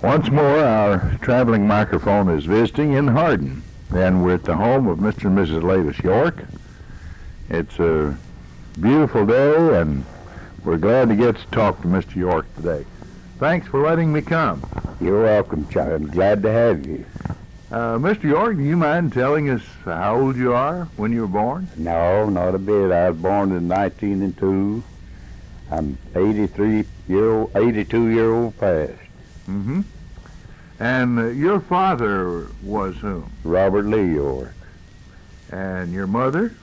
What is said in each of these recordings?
Once more, our traveling microphone is visiting in Hardin, and we're at the home of Mr. and Mrs. Latus York. It's a beautiful day, and we're glad to get to talk to Mr. York today. Thanks for letting me come. You're welcome, Chuck. I'm glad to have you. Mr. York, do you mind telling us how old you are when you were born? No, not a bit. I was born in 1902. I'm 82-year-old past. Mm-hmm. And your father was whom? Robert Lee York. And your mother?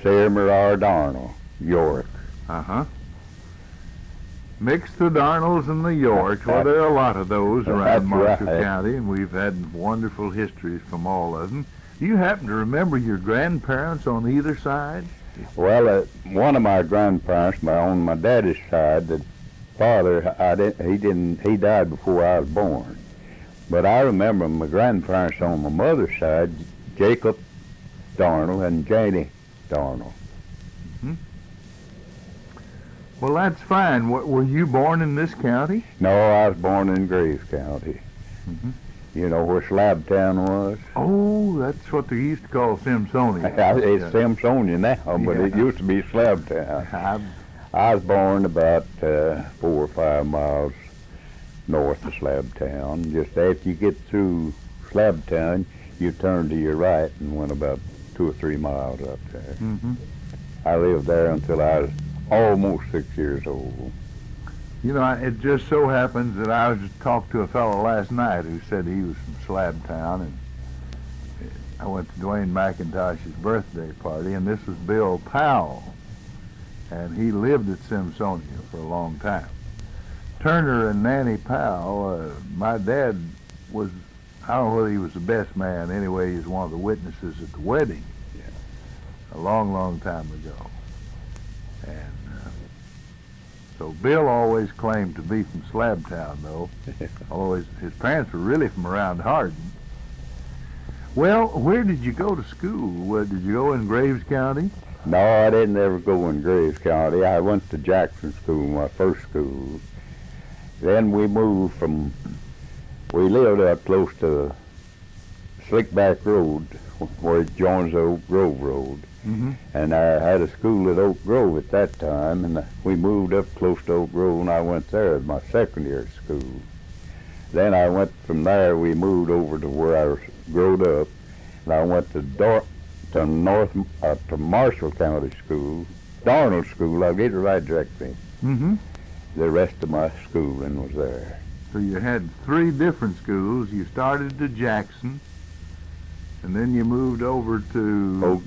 Sarah Mirard Darnell York. Uh-huh. Mix the Darnells and the Yorks. Well, there are a lot of those around Marshall County, and we've had wonderful histories from all of them. Do you happen to remember your grandparents on either side? Well, one of my grandparents, on my daddy's side, the father, he died before I was born. But I remember my grandparents on my mother's side, Jacob Darnell and Janie Darnell. Mm-hmm. Well, that's fine. Were you born in this county? No, I was born in Graves County. Mm-hmm. You know where Slabtown was? Oh, that's what they used to call Simpsonia. It's Simpsonia now, but it used to be Slabtown. I was born about 4 or 5 miles north of Slabtown. Just after you get through Slabtown, you turn to your right and went about 2 or 3 miles up there. Mm-hmm. I lived there until I was almost 6 years old. You know, it just so happens that I was talked to a fellow last night who said he was from Slabtown, and I went to Dwayne McIntosh's birthday party, and this was Bill Powell, and he lived at Simpsonia for a long time. Turner and Nanny Powell, my dad was, I don't know whether he was the best man, anyway, he was one of the witnesses at the wedding a long, long time ago. And so Bill always claimed to be from Slabtown, though, although his parents were really from around Hardin. Well, where did you go to school? Did you go in Graves County? No, I didn't ever go in Graves County. I went to Jackson School, my first school. Then we moved we lived up close to Slickback Road, where it joins the Oak Grove Road. Mm-hmm. And I had a school at Oak Grove at that time, and we moved up close to Oak Grove, and I went there as my second year at school. Then I went from there, we moved over to where I growed up, and I went to Marshall County School, Darnell School. I'll get it right directly. Mm-hmm. The rest of my schooling was there. So you had 3 different schools. You started to Jackson, and then you moved over to Oak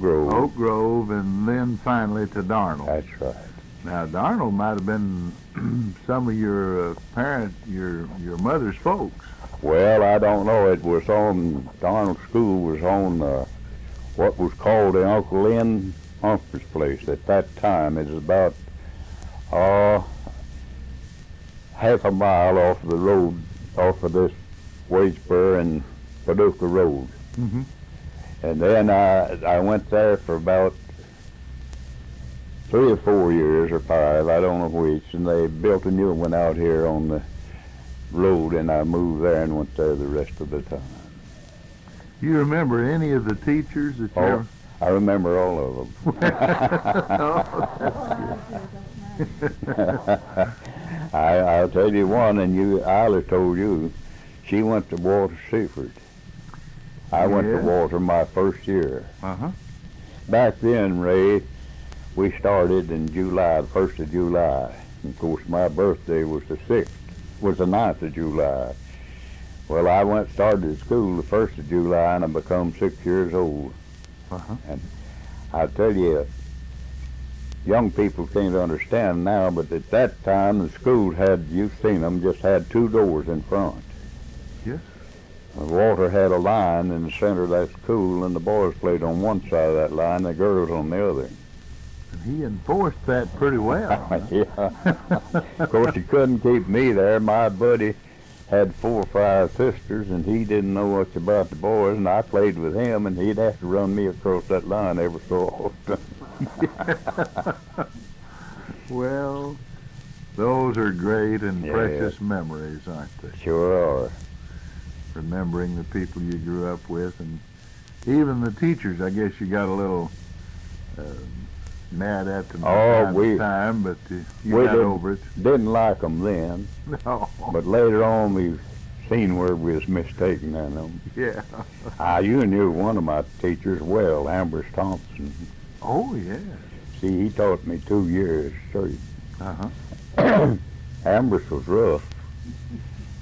Grove, and then finally to Darnell. That's right. Now, Darnell might have been some of your your mother's folks. Well, I don't know. It was on, Darnell School was on what was called the Uncle Lynn Humphrey's place at that time. It was about half a mile off of the road, off of this Wadesboro and Paducah Road. Mm-hmm. And then I went there for about 3 or 4 years or 5, I don't know which, and they built a new one out here on the road, and I moved there and went there the rest of the time. You remember any of the teachers that you ever... I remember all of them. I'll tell you one, and Isla told you, she went to Walter Seaford. I went to Walter my first year. Uh-huh. Back then, Ray, we started in July, the 1st of July. And of course, my birthday was the 9th of July. Well, I started school the 1st of July, and I become 6 years old. Uh-huh. And I tell you, young people can't understand now, but at that time, the schools you've seen them, just had 2 doors in front. Yes. Walter had a line in the center of that school, and the boys played on one side of that line, the girls on the other. And he enforced that pretty well. Yeah. Of course, he couldn't keep me there. My buddy had 4 or 5 sisters, and he didn't know much about the boys, and I played with him, and he'd have to run me across that line every so often. Well, those are great and precious memories, aren't they? Sure are. remembering the people you grew up with, and even the teachers. I guess you got a little mad at them from time to time, but you got over it. Didn't like them then. No. But later on, we seen where we was mistaken in them. Yeah. You knew one of my teachers well, Ambrose Thompson. Oh, yeah. See, he taught me 2 years straight. Uh-huh. Ambrose was rough.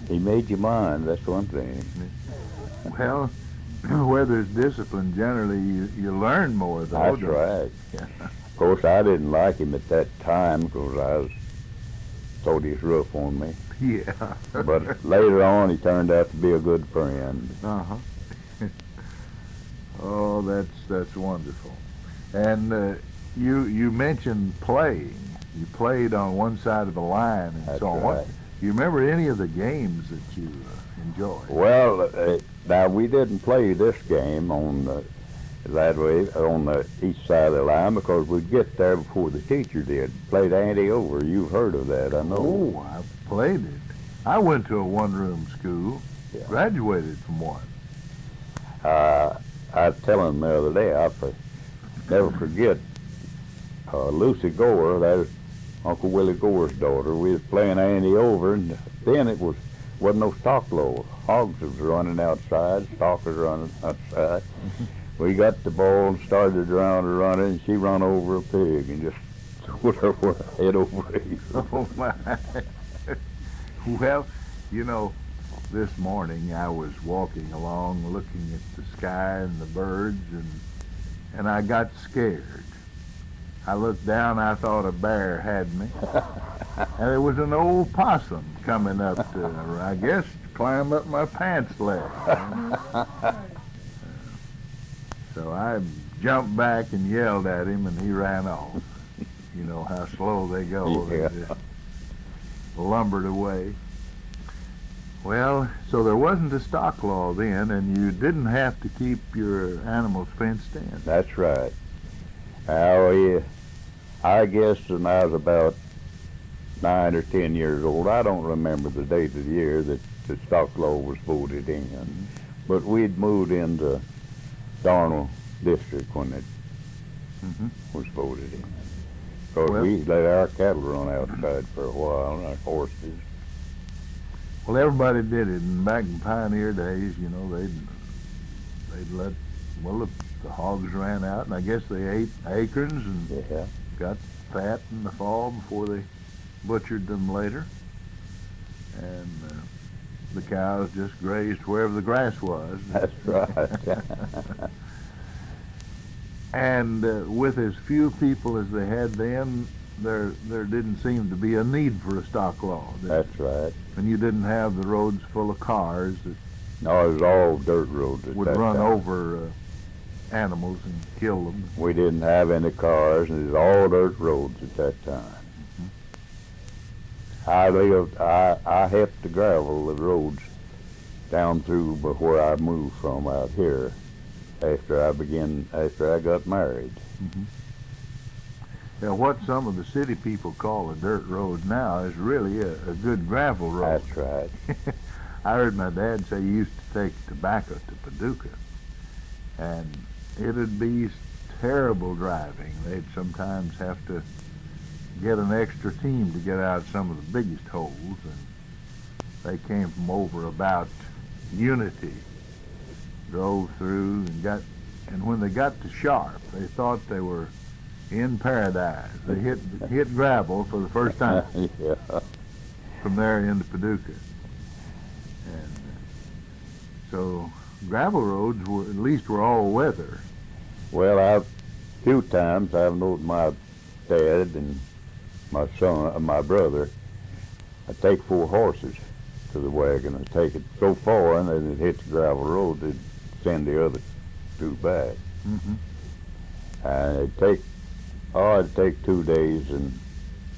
He made you mind, that's one thing. Well, where there's discipline, generally you learn more, though. That's right. Yeah. Of course, I didn't like him at that time because thought he was rough on me. Yeah. But later on, he turned out to be a good friend. Uh-huh. Oh, that's wonderful. And you mentioned playing. You played on one side of the line and That's so on. right. You remember any of the games that you enjoyed? Well, now we didn't play this game on that way on the east side of the line because we'd get there before the teacher did. Played Ante over. You've heard of that, I know. Oh, I played it. I went to a one-room school. Yeah. Graduated from one. I was telling him the other day, never forget Lucy Gore, that was Uncle Willie Gore's daughter. We was playing Ante over, and then wasn't no stock law. Hogs was running outside, stock was running outside. We got the ball and started around running, and she run over a pig and just put her head over it. Oh, my. Well, you know, this morning I was walking along looking at the sky and the birds, and I got scared. I looked down, I thought a bear had me. And it was an old possum coming up to, I guess, climb up my pants leg. So I jumped back and yelled at him, and he ran off. You know how slow they go. Yeah. They just lumbered away. Well, so there wasn't a stock law then, and you didn't have to keep your animals fenced in. That's right. I guess when I was about 9 or 10 years old, I don't remember the date of the year that the stock law was voted in, but we'd moved into Darnell District when it was voted in. Because we let our cattle run outside for a while, and our horses. Well, everybody did it, and back in pioneer days, you know, they'd let, well, the hogs ran out, and I guess they ate acorns and got fat in the fall before they butchered them later. And the cows just grazed wherever the grass was. That's right. And with as few people as they had then, there didn't seem to be a need for a stock law. That's right. And you didn't have the roads full of cars that No, it was all dirt roads at would that run time. over animals and kill them. We didn't have any cars, and it was all dirt roads at that time. I helped to gravel the roads down through where I moved from out here after I got married. Now, what some of the city people call a dirt road now is really a good gravel road. That's right. I heard my dad say he used to take tobacco to Paducah, and it'd be terrible driving. They'd sometimes have to get an extra team to get out some of the biggest holes, and they came from over about Unity, drove through and when they got to Sharp, they thought they were in paradise. They hit gravel for the first time from there into Paducah. And so gravel roads were all weather. Well, a few times I've known my dad and my son, my brother, I'd take 4 horses to the wagon and take it so far, and then it hit the gravel road, they'd send the other 2 back. And it'd take 2 days and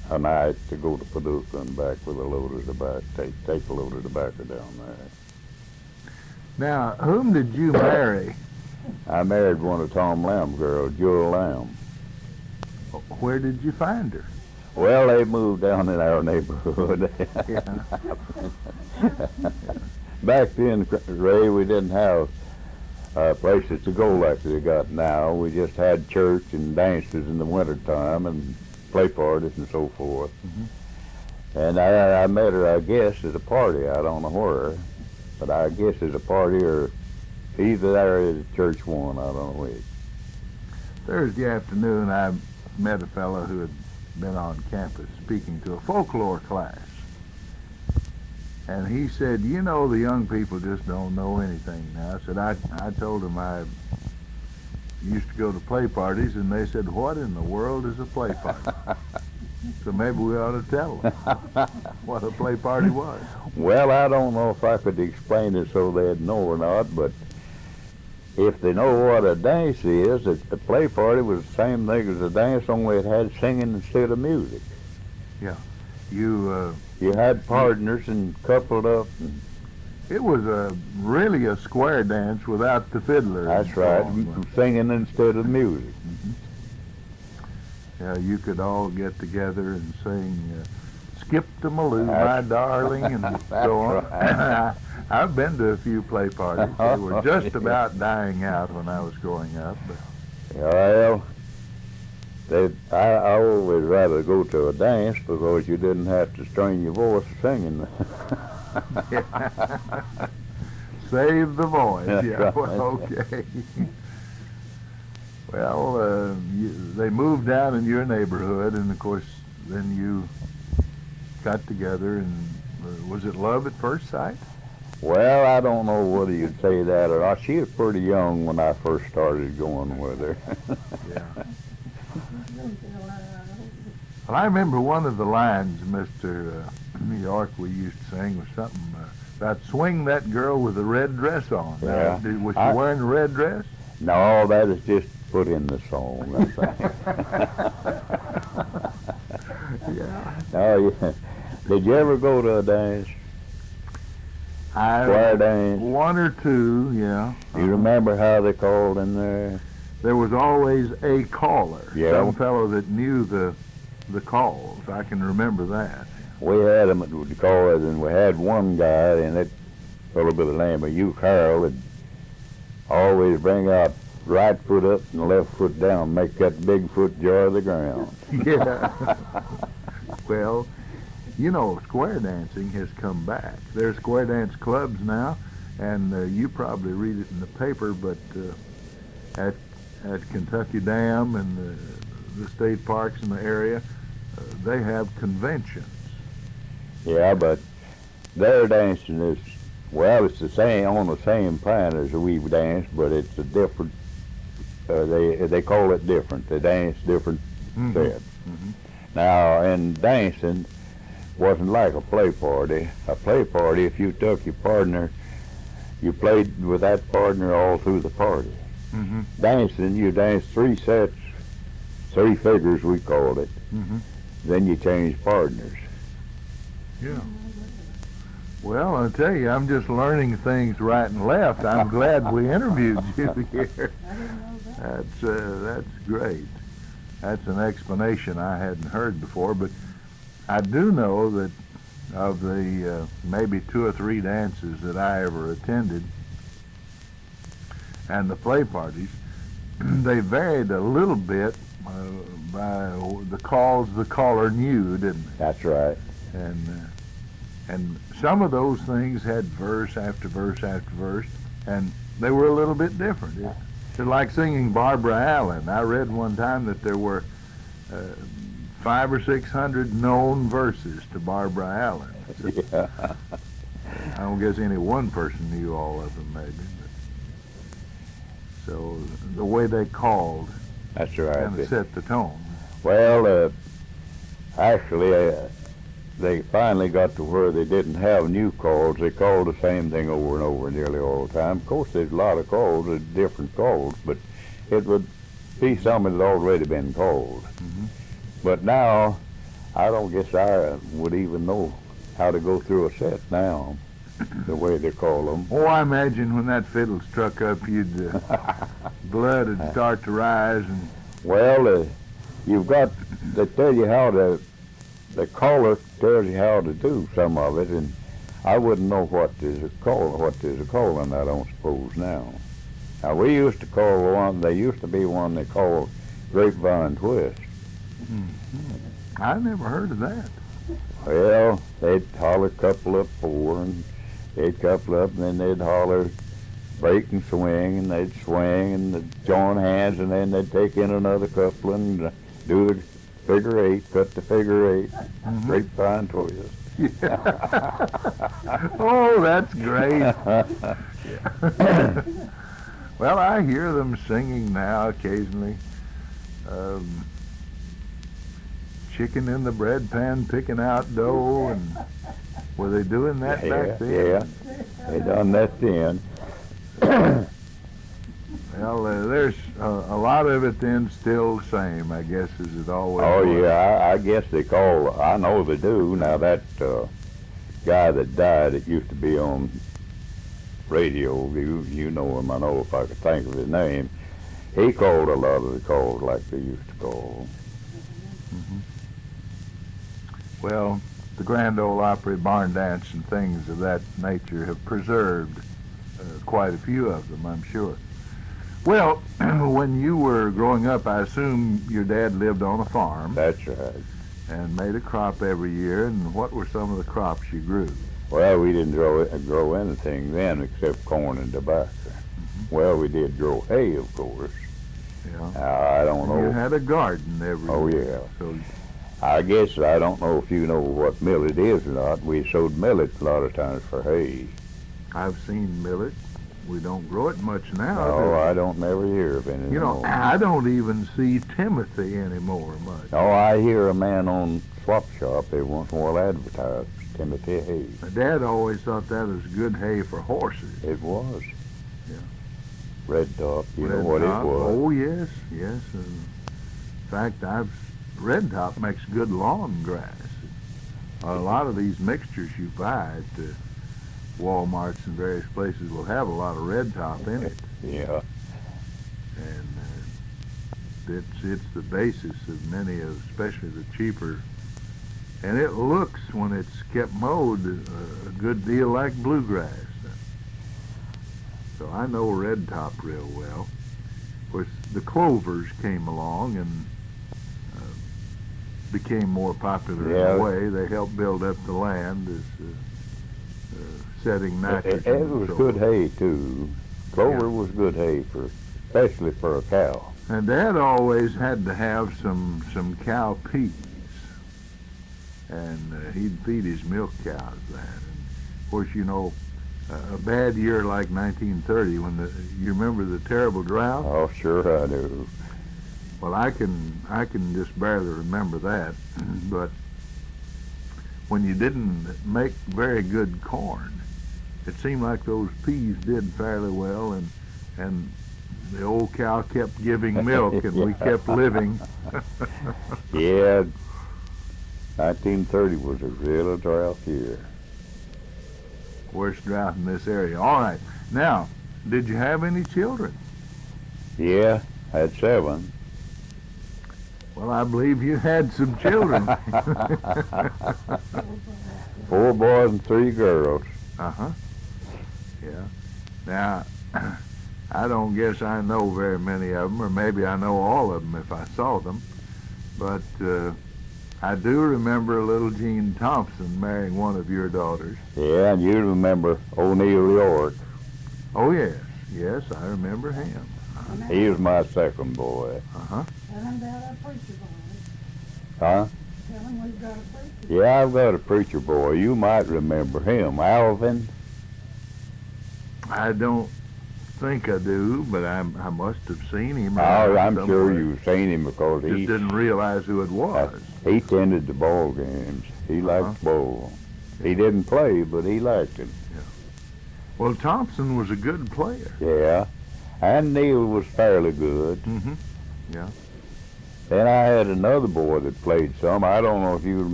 a night to go to Paducah and back with a load of tobacco, take a load of tobacco down there. Now, whom did you marry? I married one of Tom Lamb's girls, Jewel Lamb. Where did you find her? Well, they moved down in our neighborhood. back then, Ray, we didn't have places to go like they got now. We just had church and dances in the wintertime and play parties and so forth. Mm-hmm. And I met her, I guess, at a party. I don't know where, but I guess at a party or either there or at church one. I don't know which. Thursday afternoon, I met a fellow who had been on campus speaking to a folklore class. And he said, you know, the young people just don't know anything now. I said, I told him I used to go to play parties, and they said, what in the world is a play party? So maybe we ought to tell them what a play party was. Well, I don't know if I could explain it so they'd know or not, but if they know what a dance is, a play party was the same thing as a dance, only it had singing instead of music. Yeah. You had partners and coupled up. And it was really a square dance without the fiddler. That's right, singing instead of music. Mm-hmm. Yeah, you could all get together and sing Skip to Maloo, My Darling, and so on. Right. I've been to a few play parties. They were just about dying out when I was growing up. But Well, I always rather go to a dance because you didn't have to strain your voice singing. Save the voice. That's Yeah, right. well, okay. Well, they moved down in your neighborhood, and of course, then you got together, and was it love at first sight? Well, I don't know whether you'd say that or not. She was pretty young when I first started going with her. Yeah. Well, I remember one of the lines, Mr. New York, we used to sing was something about swing that girl with a red dress on. Yeah. Was she wearing a red dress? No, that is just put in the song. Yeah. Oh, yeah. Did you ever go to a dance? Square dance? One or two, yeah. You remember how they called in there? There was always a caller. Yeah. Some fellow that knew the calls. I can remember that. We had them at the callers, and we had one guy, and that fellow by the name of Hugh Carroll would always bring out right foot up and left foot down, make that big foot jar the ground. Yeah. Well, you know, square dancing has come back. There's square dance clubs now, and you probably read it in the paper, but at Kentucky Dam and the state parks in the area, they have conventions. Yeah, but their dancing is, well, it's the same, on the same plan as we dance, but it's a different, they call it different. They dance different sets. Mm-hmm. Now, in dancing, wasn't like a play party. A play party, if you took your partner, you played with that partner all through the party. Mm-hmm. Dancing, you dance 3 sets, 3 figures we called it. Mm-hmm. Then you change partners. Yeah. Well, I'll tell you, I'm just learning things right and left. I'm glad we interviewed you here. That's great. That's an explanation I hadn't heard before, but I do know that of the maybe 2 or 3 dances that I ever attended and the play parties, they varied a little bit by the calls the caller knew, didn't they? That's right. And some of those things had verse after verse after verse, and they were a little bit different. It's like singing Barbara Allen. I read one time that there were 500 or 600 known verses to Barbara Allen. Yeah. I don't guess any one person knew all of them, maybe. But so the way they called That's right. kind of set the tone. Well, actually, they finally got to where they didn't have new calls. They called the same thing over and over nearly all the time. Of course, there's a lot of calls, different calls, but it would be something that had already been called. Mm-hmm. But now, I don't guess I would even know how to go through a set now, the way they call them. Oh, I imagine when that fiddle struck up, blood would start to rise. And Well, you've got, they tell you how to, the caller tells you how to do some of it, and I wouldn't know what there's a calling, I don't suppose now. Now, we used to call one, there used to be one they called grapevine twist. Mm-hmm. I never heard of that. Well, they'd holler couple up four, and they'd couple up, and then they'd holler break and swing, and they'd swing, and they'd join hands, and then they'd take in another couple and do the figure eight, cut the figure eight, grapevine twist. Yeah. Oh, that's great. Well, I hear them singing now occasionally. Chicken in the bread pan picking out dough, and were they doing that back then? Yeah, they done that then. Well, there's a lot of it then still the same, I guess, as it always was. Oh, yeah, I guess they call, I know they do. Now, that guy that died that used to be on radio, you know him, I know if I could think of his name, he called a lot of the calls like they used to call. Mm-hmm. Well, the Grand Ole Opry barn dance and things of that nature have preserved quite a few of them, I'm sure. Well, when you were growing up, I assume your dad lived on a farm. That's right. And made a crop every year, and what were some of the crops you grew? Well, we didn't grow anything then except corn and tobacco. Mm-hmm. Well, we did grow hay, of course. Yeah. I don't know. You had a garden every year. Yeah. So I guess I don't know if you know what millet is or not. We sowed millet a lot of times for hay. I've seen millet. We don't grow it much now. No, I don't never hear of any. You know, I don't even see Timothy anymore much. Oh, I hear a man on Swap Shop, they once more advertised Timothy hay. My dad always thought that was good hay for horses. It was. Yeah. Red top, you know Red what top. it was. Oh, yes, yes. In fact, red top makes good lawn grass. A lot of these mixtures you buy at Walmarts and various places will have a lot of red top in it. Yeah. And it's the basis of many of, especially the cheaper. And it looks, when it's kept mowed, a good deal like bluegrass. So I know red top real well. Of course, the clovers came along and became more popular in a way. They helped build up the land as setting nitrogen. It was good hay too. Clover was good hay especially for a cow. And Dad always had to have some cow peas, and he'd feed his milk cows that. And of course, you know, a bad year like 1930, when you remember the terrible drought. Oh, sure I do. Well, I can just barely remember that, but when you didn't make very good corn, it seemed like those peas did fairly well, and the old cow kept giving milk, and we kept living. Yeah, 1930 was a real drought year. Worst drought in this area. All right. Now, did you have any children? Yeah, I had 7. Well, I believe you had some children. 4 boys and 3 girls. Uh-huh. Yeah. Now, I don't guess I know very many of them, or maybe I know all of them if I saw them, but I do remember little Jean Thompson marrying one of your daughters. Yeah, and you remember O'Neill York. Oh, yes. Yes, I remember him. He was my second boy. Uh-huh. Tell him about our preacher boy. Huh? Tell him we've got a preacher. Yeah, I've got a preacher boy. You might remember him. Alvin. I don't think I do, but I must have seen him. Oh, I'm somewhere. sure you've seen him because Just didn't realize who it was. He tended the ball games. He liked ball. He didn't play, but he liked it. Well, Thompson was a good player. Yeah, and Neil was fairly good. Mm-hmm. Yeah. Then I had another boy that played some. I don't know if you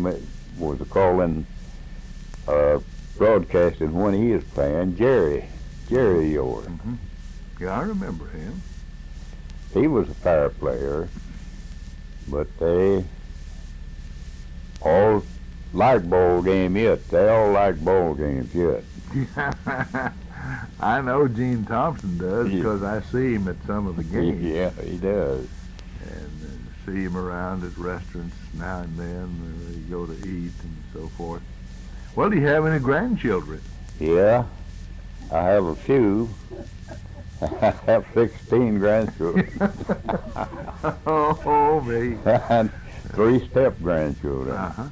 was calling broadcasting when he was playing. Jerry York. Mm-hmm. Yeah, I remember him. He was a fair player, but they all like ball game yet. They all like ball games yet. I know Gene Thompson does Yeah. because I see him at some of the games. Yeah, he does. And see him around at restaurants now and then where you go to eat and so forth. Well, do you have any grandchildren? Yeah, I have a few. I have 16 grandchildren. Oh, me. And 3 step-grandchildren. Uh-huh.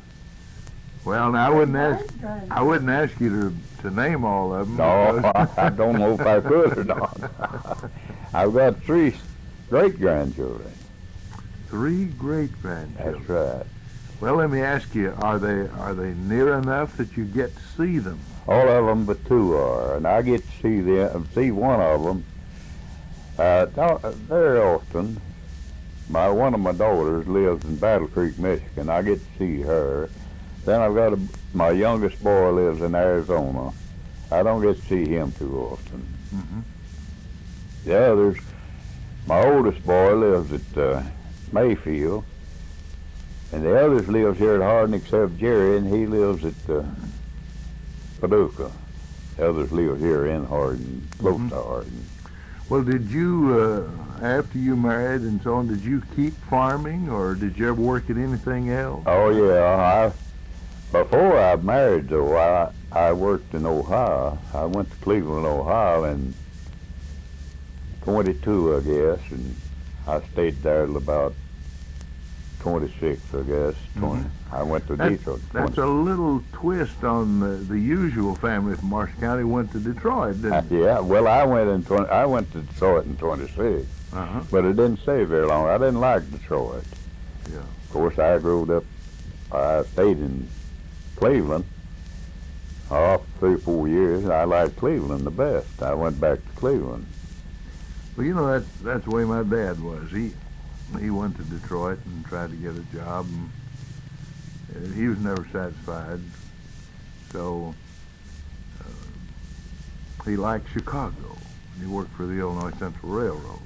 Well, now I wouldn't ask you to name all of them. No, because- I don't know if I could or not. I've got 3 great-grandchildren. 3 great-grandchildren. That's right. Well, let me ask you, are they near enough that you get to see them? All of them but 2 are, and I get to see one of them very often. One of my daughters lives in Battle Creek, Michigan. I get to see her. Then I've got my youngest boy lives in Arizona. I don't get to see him too often. Mm-hmm. The others, my oldest boy lives at Mayfield, and the others lives here at Hardin except Jerry, and he lives at Paducah. The others live here in Hardin, close Mhm. to Hardin. Well, did you, after you married and so on, did you keep farming, or did you ever work at anything else? Oh yeah, before I married though, I worked in Ohio. I went to Cleveland, Ohio in 22, I guess, and I stayed there till about 26, I guess. 20. Mhm. I went to That- Detroit. That's a little twist on the usual family from Marshall County went to Detroit, didn't it? Yeah, well, I went to Detroit in 26, Uh-huh. but it didn't stay very long. I didn't like Detroit. Yeah. Of course, I stayed in Cleveland 3 or 4 years. I liked Cleveland the best. I went back to Cleveland. Well, you know, that's the way my dad was. He went to Detroit and tried to get a job, and he was never satisfied. So he liked Chicago. He worked for the Illinois Central Railroad.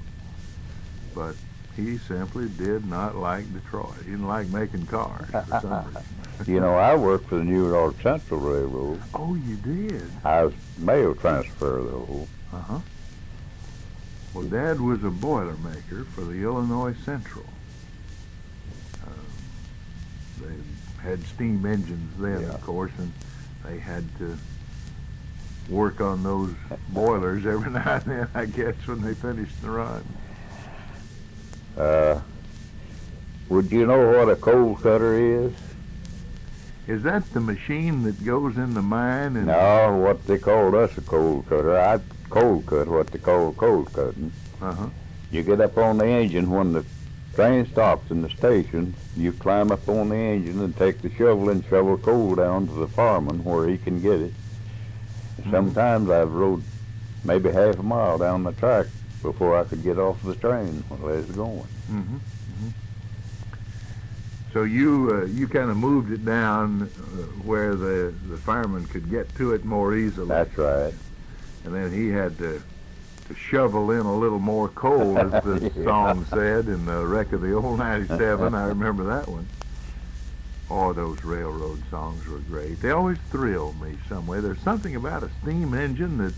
But he simply did not like Detroit. He didn't like making cars for some reason. You know, I worked for the New York Central Railroad. Oh, you did? I was mail transfer though. Uh-huh. Well, Dad was a boiler maker for the Illinois Central. They had steam engines then, Yeah. of course, and they had to work on those boilers every now and then, I guess, when they finished the run. Would you know what a coal cutter is? Is that the machine that goes in the mine? And No, what they called us a coal cutter. I coal cut what they call coal cutting. Uh-huh. You get up on the engine when the train stops in the station. You climb up on the engine and take the shovel and shovel coal down to the fireman where he can get it. Sometimes I've rode maybe half a mile down the track before I could get off the train while I was going. Mm-hmm. So you kind of moved it down where the fireman could get to it more easily. That's right. And then he had to shovel in a little more coal, as the song said, in the wreck of the old 97. I remember that one. Oh, those railroad songs were great. They always thrilled me some way. There's something about a steam engine that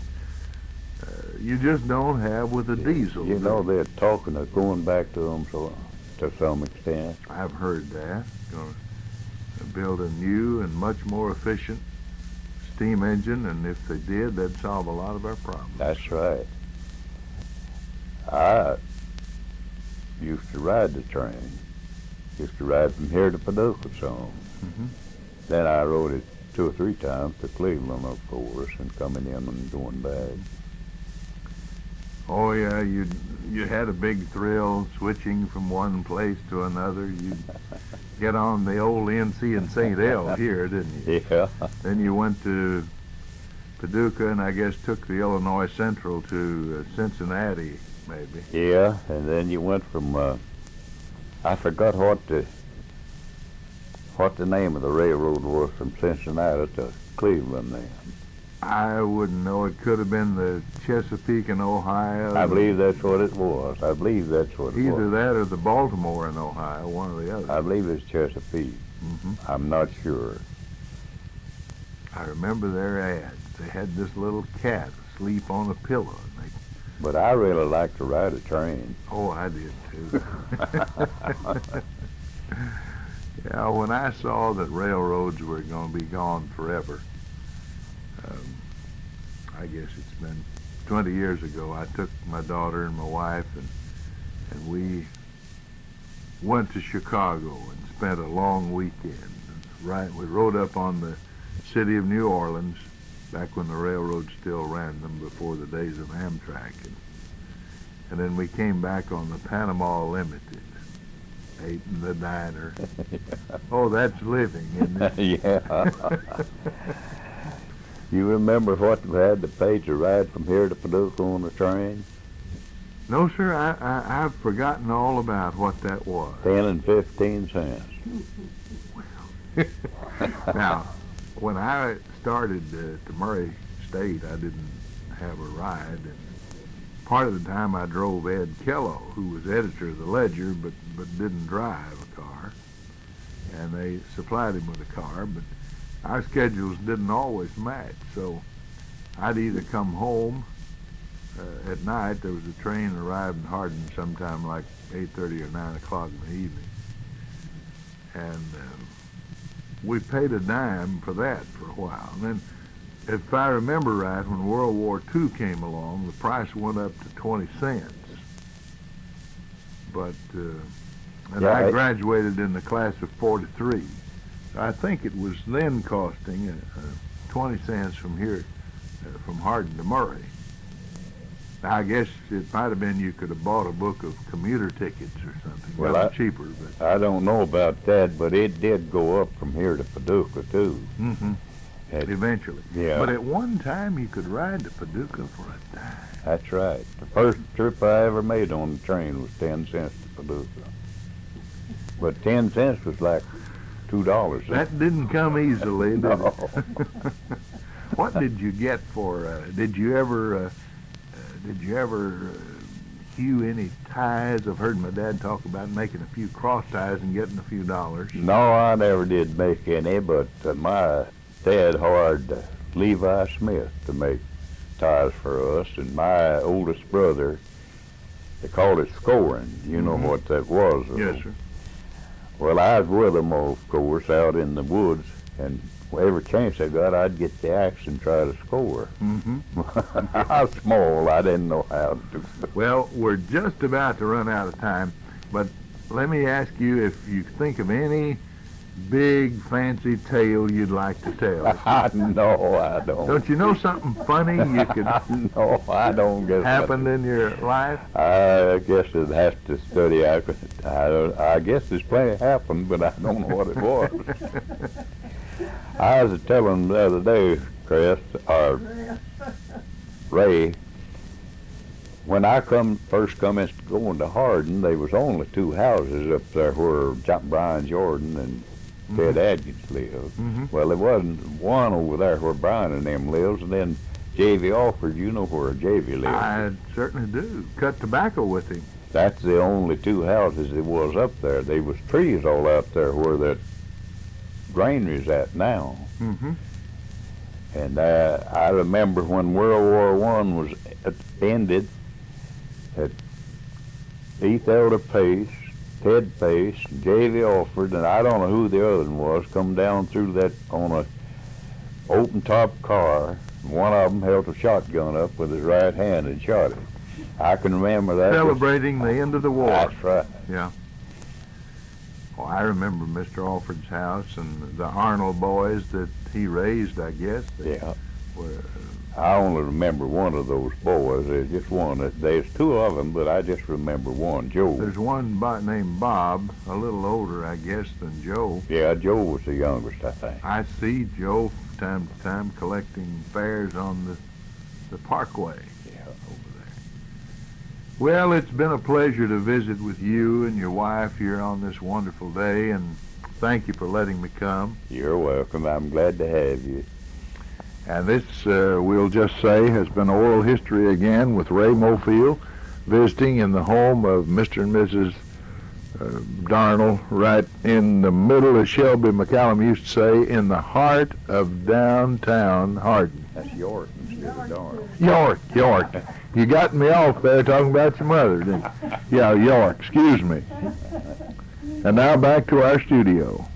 you just don't have with a diesel. You know, they're talking of going back to them to some extent. I've heard that. Going to build a new and much more efficient steam engine, and if they did, that'd solve a lot of our problems. That's right. I used to ride the train. Used to ride from here to Paducah some. Mhm. Then I rode it 2 or 3 times to Cleveland, of course, and coming in and going back. Oh yeah, you had a big thrill switching from one place to another. You'd get on the old NC in St. L here, didn't you? Yeah. Then you went to Paducah and I guess took the Illinois Central to Cincinnati, maybe. Yeah, and then you went from, I forgot what the name of the railroad was from Cincinnati to Cleveland then. I wouldn't know. It could have been the Chesapeake in Ohio. I believe that's what it was. I believe that's what it Either was. that or the Baltimore in Ohio, one or the other. I believe it's Chesapeake. Mhm. I'm not sure. I remember their ads. They had this little cat asleep on a pillow. And they, But I really like to ride a train. oh, I did too. Yeah, when I saw that railroads were going to be gone forever, I guess it's been 20 years ago, I took my daughter and my wife and we went to Chicago and spent a long weekend. Right, we rode up on the city of New Orleans back when the railroad still ran them before the days of Amtrak. And then we came back on the Panama Limited, ate in the diner. Oh, that's living, isn't it? Yeah. You remember what we had to pay to ride from here to Paducah on the train? No, sir, I've forgotten all about what that was. 10 and 15 cents. Now, when I started to Murray State, I didn't have a ride, and part of the time I drove Ed Kello, who was editor of the Ledger, but didn't drive a car, and they supplied him with a car, but our schedules didn't always match, so I'd either come home at night. There was a train arrived in Hardin sometime like 8:30 or 9 o'clock in the evening, and we paid a dime for that for a while. And then, if I remember right, when World War II came along, the price went up to 20 cents. But and Yeah, I graduated in the class of 43. I think it was then costing 20 cents from here, from Hardin to Murray. Now, I guess it might have been you could have bought a book of commuter tickets or something. Well, That was cheaper, but I don't know about that, but it did go up from here to Paducah, too. mm-hmm. Eventually. Yeah. But at one time you could ride to Paducah for a dime. That's right. The first trip I ever made on the train was 10 cents to Paducah. But 10 cents was like $2. That didn't come easily, did No. it? What did you get for, did you ever hew any ties? I've heard my dad talk about making a few cross ties and getting a few dollars. No, I never did make any, but my dad hired Levi Smith to make ties for us, and my oldest brother, they called it scoring. You know what that was? Yes, sir. Well, I was with them, of course, out in the woods, and every chance I got, I'd get the axe and try to score. Mm-hmm. I was small. I didn't know how to do it. Well, we're just about to run out of time, but let me ask you if you think of any big, fancy tale you'd like to tell. No, I don't. Don't you know something funny you could No, I don't guess. happened in your life? I guess I'd have to study. I guess there's plenty happened, but I don't know what it was. I was telling the other day, Chris, or Ray, when I first come into going to Hardin, there was only two houses up there where Brian Jordan and Ted Adkins lived. Well, there wasn't one over there where Brian and them lives, and then J.V. Alford, you know where J.V. lives. I certainly do. Cut tobacco with him. That's the only two houses there was up there. There was trees all out there where that granary's at now. Mm-hmm. And I remember when World War I was ended, that Heath Elder Pace, Ted Pace, J.V. Alford, and I don't know who the other one was, come down through that on a open-top car. One of them held a shotgun up with his right hand and shot him. I can remember that. Celebrating the end of the war. That's right. Yeah. Well, I remember Mr. Alford's house and the Arnold boys that he raised, I guess. Yeah. Were, I only remember one of those boys. There's just one. There's two of them, but I just remember one, Joe. there's one named Bob, a little older, I guess, than Joe. Yeah, Joe was the youngest, I think. I see Joe from time to time collecting fares on the parkway. Yeah. Over there. Well, it's been a pleasure to visit with you and your wife here on this wonderful day, and thank you for letting me come. You're welcome. I'm glad to have you. And this, we'll just say, has been Oral History again with Ray Mofield, visiting in the home of Mr. and Mrs. Darnell, right in the middle, as Shelby McCallum used to say, in the heart of downtown Hardin. That's York instead of Darnell. York. You got me off there talking about your mother, didn't you? Yeah, York, excuse me. And now back to our studio.